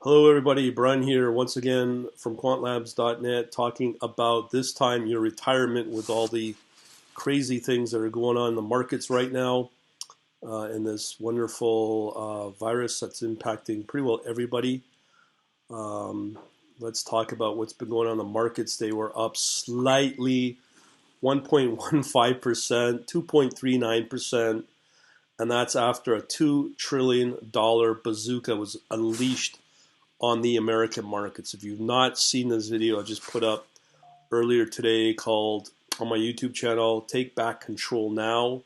Hello, everybody. Brian here once again from quantlabs.net talking about this time your retirement with all the crazy things that are going on in the markets right now and this wonderful virus that's impacting pretty well everybody. Um, let's talk about what's been going on in the markets. They were up slightly 1.15%, 2.39%, and that's after a $2 trillion bazooka was unleashed on the American markets. If you've not seen this video I just put up earlier today called on my YouTube channel, Take Back Control Now,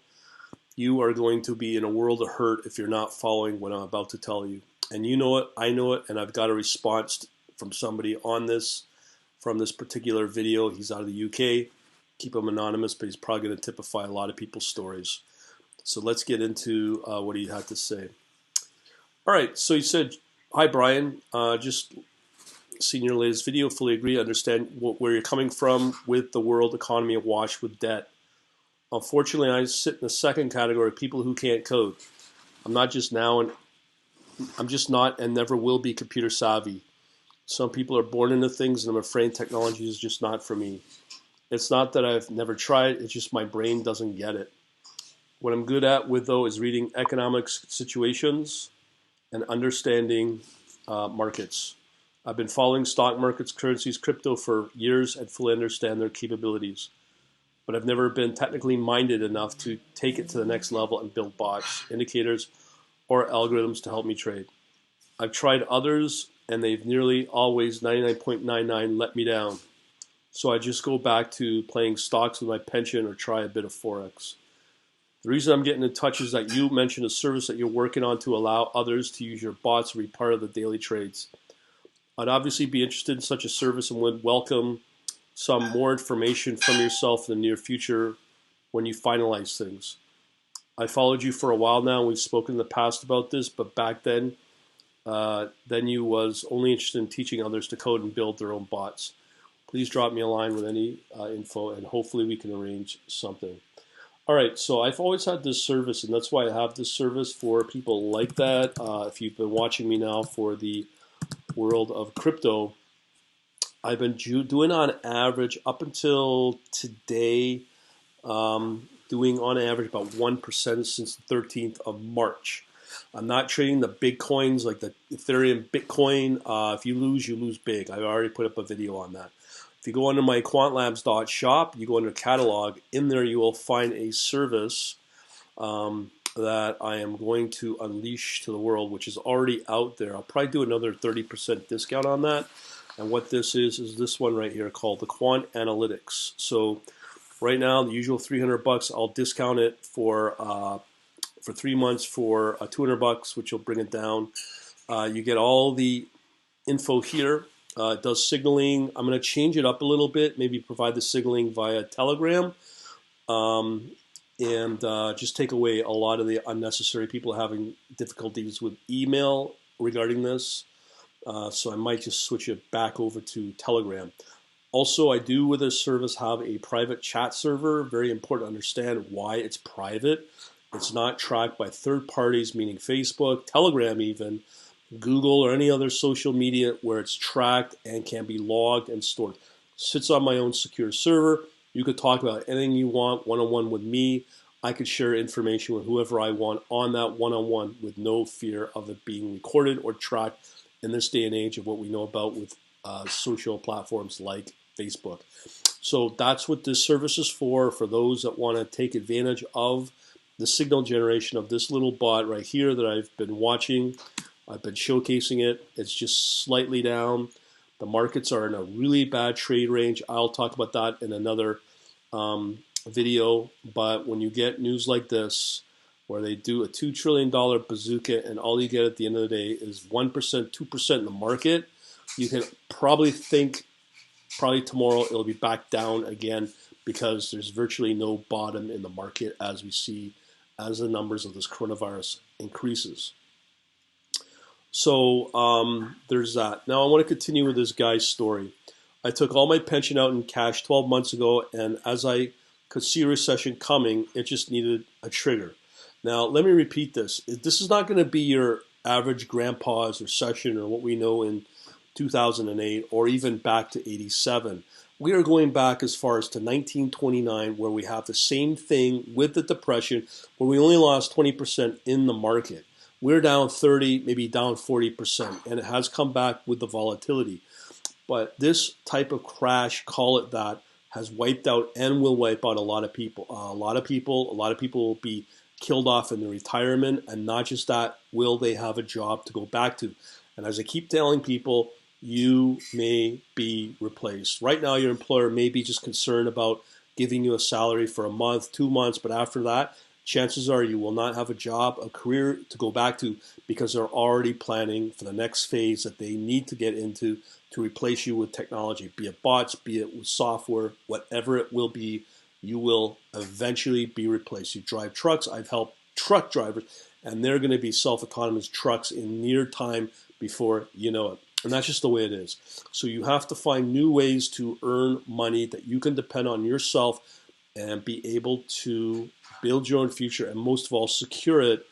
you are going to be in a world of hurt if you're not following what I'm about to tell you. And you know it, I know it, and I've got a response from somebody on this, from this particular video. He's out of the UK. Keep him anonymous, but he's probably going to typify a lot of people's stories. So let's get into what he had to say. All right, so he said, hi, Brian. Just seen your latest video. Fully agree. Understand where you're coming from with the world economy awash with debt. Unfortunately, I sit in the second category of people who can't code. I'm not just now, and I'm just not and never will be computer savvy. Some people are born into things, and I'm afraid technology is just not for me. It's not that I've never tried. It's just my brain doesn't get it. What I'm good at with, though, is reading economic situations and understanding markets. I've been following stock markets, currencies, crypto for years and fully understand their capabilities. But I've never been technically minded enough to take it to the next level and build bots, indicators, or algorithms to help me trade. I've tried others, and they've nearly always 99.99 let me down. So I just go back to playing stocks with my pension or try a bit of Forex. The reason I'm getting in touch is that you mentioned a service that you're working on to allow others to use your bots to be part of the daily trades. I'd obviously be interested in such a service and would welcome some more information from yourself in the near future when you finalize things. I followed you for a while now, and we've spoken in the past about this, but back then you was only interested in teaching others to code and build their own bots. Please drop me a line with any info, and hopefully we can arrange something. All right, so I've always had this service, and that's why I have this service for people like that. If you've been watching me now for the world of crypto, I've been doing on average up until today, doing on average about 1% since the 13th of March. I'm not trading the big coins like the Ethereum, Bitcoin. If you lose big. I've already put up a video on that. If you go under my quantlabs.shop, you go under catalog. In there, you will find a service that I am going to unleash to the world, which is already out there. I'll probably do another 30% discount on that. And what this is this one right here called the Quant Analytics. So right now, the usual $300, I'll discount it for 3 months for $200, which will bring it down. You get all the info here. It does signaling. I'm going to change it up a little bit, maybe provide the signaling via Telegram, and just take away a lot of the unnecessary people having difficulties with email regarding this. So I might just switch it back over to Telegram. Also, I do with this service have a private chat server. Very important to understand why it's private. It's not tracked by third parties, meaning Facebook, Telegram even, Google, or any other social media where it's tracked and can be logged and stored. It sits on my own secure server. You could talk about anything you want one-on-one with me. I could share information with whoever I want on that one-on-one with no fear of it being recorded or tracked in this day and age of what we know about with social platforms like Facebook. So that's what this service is for those that want to take advantage of the signal generation of this little bot right here that I've been watching. I've been showcasing it. It's just slightly down. The markets are in a really bad trade range. I'll talk about that in another video. But when you get news like this, where they do a $2 trillion bazooka and all you get at the end of the day is 1%, 2% in the market, you can probably think tomorrow it'll be back down again because there's virtually no bottom in the market as we see as the numbers of this coronavirus increases. So there's that. Now I want to continue with this guy's story. I took all my pension out in cash 12 months ago, and as I could see a recession coming, it just needed a trigger. Now let me repeat this. This is not going to be your average grandpa's recession or what we know in 2008 or even back to 87. We are going back as far as to 1929 where we have the same thing with the depression where we only lost 20% in the market. We're down 30, maybe down 40%, and it has come back with the volatility. But this type of crash, call it that, has wiped out and will wipe out a lot of people. A lot of people will be killed off in their retirement, and not just that, will they have a job to go back to? And as I keep telling people, you may be replaced. Right now, your employer may be just concerned about giving you a salary for a month, 2 months, but after that, chances are you will not have a job, a career to go back to because they're already planning for the next phase that they need to get into to replace you with technology, be it bots, be it with software, whatever it will be, you will eventually be replaced. You drive trucks. I've helped truck drivers, and they're going to be self-autonomous trucks in near time before you know it. And that's just the way it is. So you have to find new ways to earn money that you can depend on yourself and be able to build your own future and most of all secure it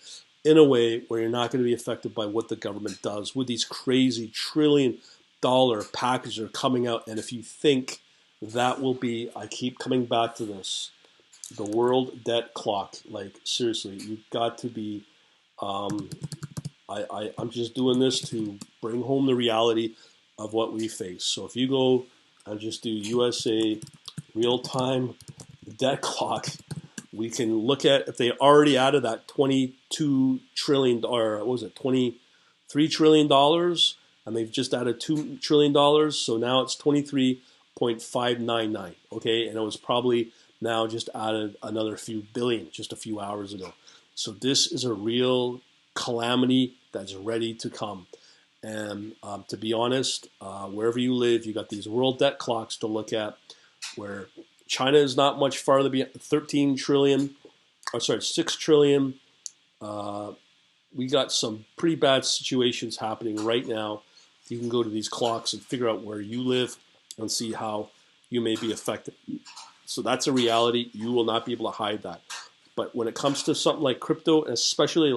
in a way where you're not going to be affected by what the government does with these crazy $1 trillion packages that are coming out. And if you think that will be, I keep coming back to this, the world debt clock, like seriously, you've got to be I'm just doing this to bring home the reality of what we face. So if you go and just do USA real-time debt clock, we can look at if they already added that $22 trillion, or what was it, $23 trillion, and they've just added $2 trillion, so now it's 23.599, okay, and it was probably now just added another few billion just a few hours ago. So this is a real calamity that's ready to come. And to be honest, wherever you live, you got these world debt clocks to look at, where China is not much farther beyond 13 trillion, or sorry, 6 trillion. We got some pretty bad situations happening right now. You can go to these clocks and figure out where you live and see how you may be affected. So that's a reality. You will not be able to hide that. But when it comes to something like crypto, especially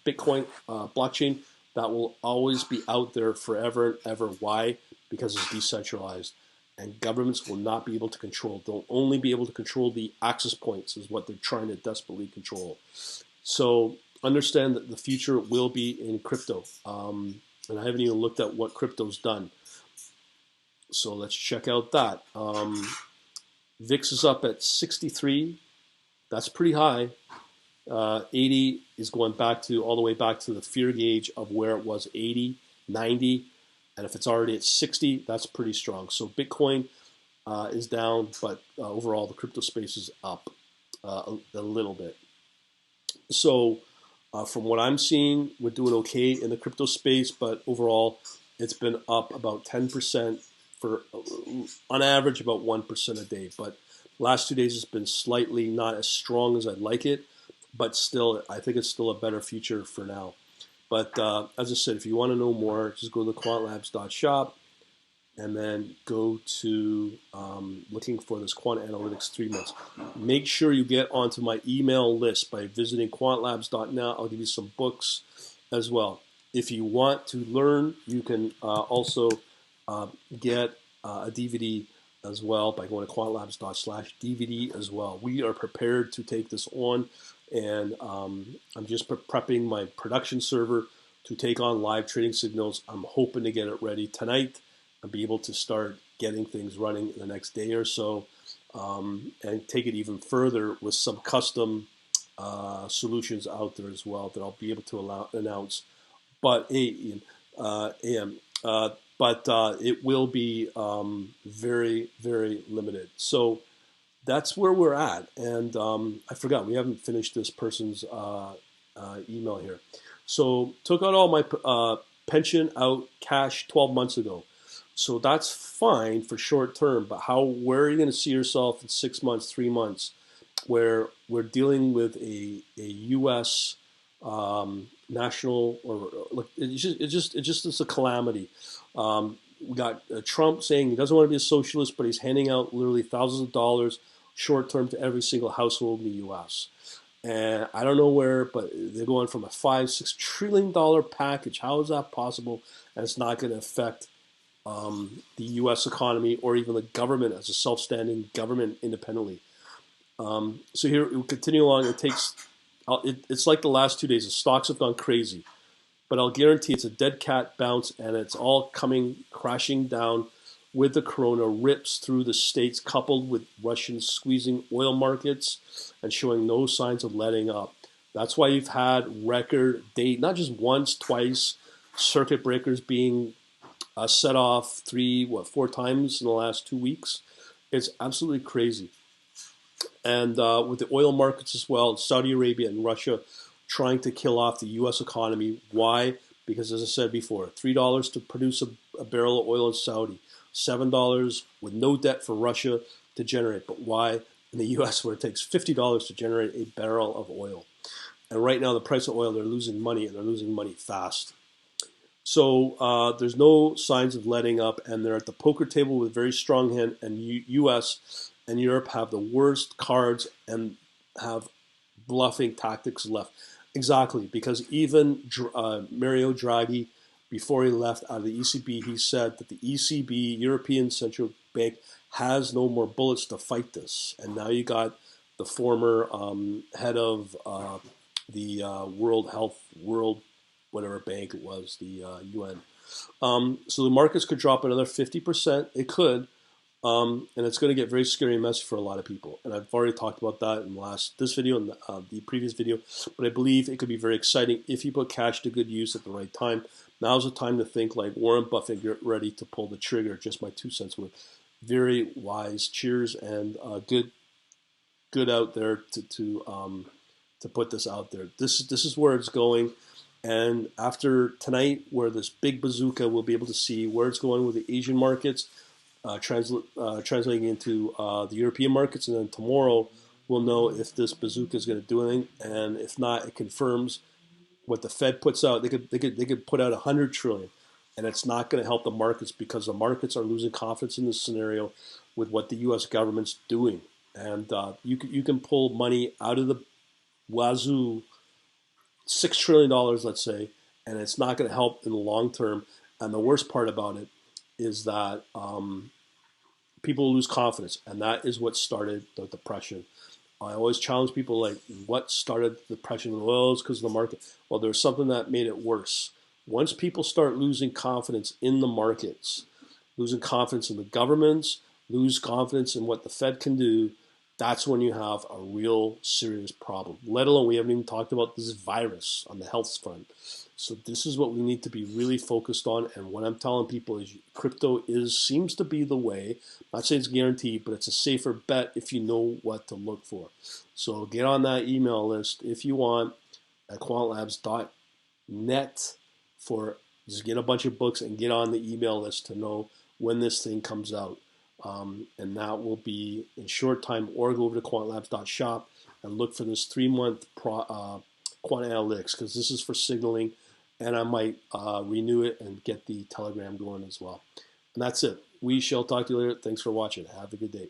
Bitcoin blockchain, that will always be out there forever and ever. Why? Because it's decentralized. And governments will not be able to control. They'll only be able to control the access points is what they're trying to desperately control. So understand that the future will be in crypto. And I haven't even looked at what crypto's done. So let's check out that. VIX is up at 63. That's pretty high. 80 is going back to all the way back to the fear gauge of where it was 80, 90. And if it's already at 60, that's pretty strong. So Bitcoin is down, but overall the crypto space is up a little bit. So from what I'm seeing, we're doing okay in the crypto space, but overall it's been up about 10% for, on average, about 1% a day. But last 2 days has been slightly not as strong as I'd like it, but still, I think it's still a better future for now. But as I said, if you want to know more, just go to quantlabs.shop and then go to looking for this Quant Analytics 3 months. Make sure you get onto my email list by visiting quantlabs.net. I'll give you some books as well. If you want to learn, you can also get a DVD as well by going to quantlabs./DVD as well. We are prepared to take this on, and I'm just prepping my production server to take on live trading signals. I'm hoping to get it ready tonight and be able to start getting things running in the next day or so, and take it even further with some custom solutions out there as well that I'll be able to announce. But it will be very, very limited. So that's where we're at. And I forgot, we haven't finished this person's email here. So took out all my pension out cash 12 months ago. So that's fine for short term, but where are you going to see yourself in 6 months, 3 months, where we're dealing with a U.S. National, or look, it's just a calamity. We got Trump saying he doesn't want to be a socialist, but he's handing out literally thousands of dollars short term to every single household in the U.S. And I don't know where, but they're going from a $5-6 trillion package. How is that possible? And it's not going to affect the U.S. economy or even the government as a self-standing government independently. So here we continue along. It's like the last 2 days. The stocks have gone crazy, but I'll guarantee it's a dead cat bounce, and it's all coming crashing down with the corona rips through the states, coupled with Russians squeezing oil markets and showing no signs of letting up. That's why you've had record date, not just once, twice, circuit breakers being set off 4 times in the last 2 weeks. It's absolutely crazy. And with the oil markets as well, Saudi Arabia and Russia trying to kill off the U.S. economy. Why? Because, as I said before, $3 to produce a barrel of oil in Saudi, $7 with no debt for Russia to generate. But why? In the U.S., where it takes $50 to generate a barrel of oil. And right now, the price of oil, they're losing money, and they're losing money fast. So there's no signs of letting up, and they're at the poker table with a very strong hand, and U.S. and Europe have the worst cards and have bluffing tactics left. Exactly, because even Mario Draghi, before he left out of the ECB, he said that the ECB, European Central Bank, has no more bullets to fight this. And now you got the former head of the World whatever bank it was, the UN. So the markets could drop another 50%. It could. And it's going to get very scary and messy for a lot of people. And I've already talked about that in this video and the previous video. But I believe it could be very exciting if you put cash to good use at the right time. Now's the time to think like Warren Buffett, get ready to pull the trigger. Just my 2 cents worth. Very wise. Cheers and good out there to put this out there. This is where it's going. And after tonight, where this big bazooka, we'll be able to see where it's going with the Asian markets, translating into the European markets, and then tomorrow we'll know if this bazooka is going to do anything, and if not, it confirms what the Fed puts out. They could put out 100 trillion, and it's not going to help the markets because the markets are losing confidence in this scenario with what the U.S. government's doing, and you can pull money out of the wazoo, $6 trillion, let's say, and it's not going to help in the long term. And the worst part about it is that people lose confidence, and that is what started the depression. I always challenge people like, what started the depression? Well, it's because of the market. Well, there's something that made it worse. Once people start losing confidence in the markets, losing confidence in the governments, lose confidence in what the Fed can do, that's when you have a real serious problem. Let alone, we haven't even talked about this virus on the health front. So this is what we need to be really focused on. And what I'm telling people is crypto seems to be the way. I'm not saying it's guaranteed, but it's a safer bet if you know what to look for. So get on that email list if you want at quantlabs.net for just get a bunch of books and get on the email list to know when this thing comes out. And that will be in short time, or go over to quantlabs.shop and look for this 3-month quant analytics, because this is for signaling, and I might renew it and get the Telegram going as well. And that's it. We shall talk to you later. Thanks for watching. Have a good day.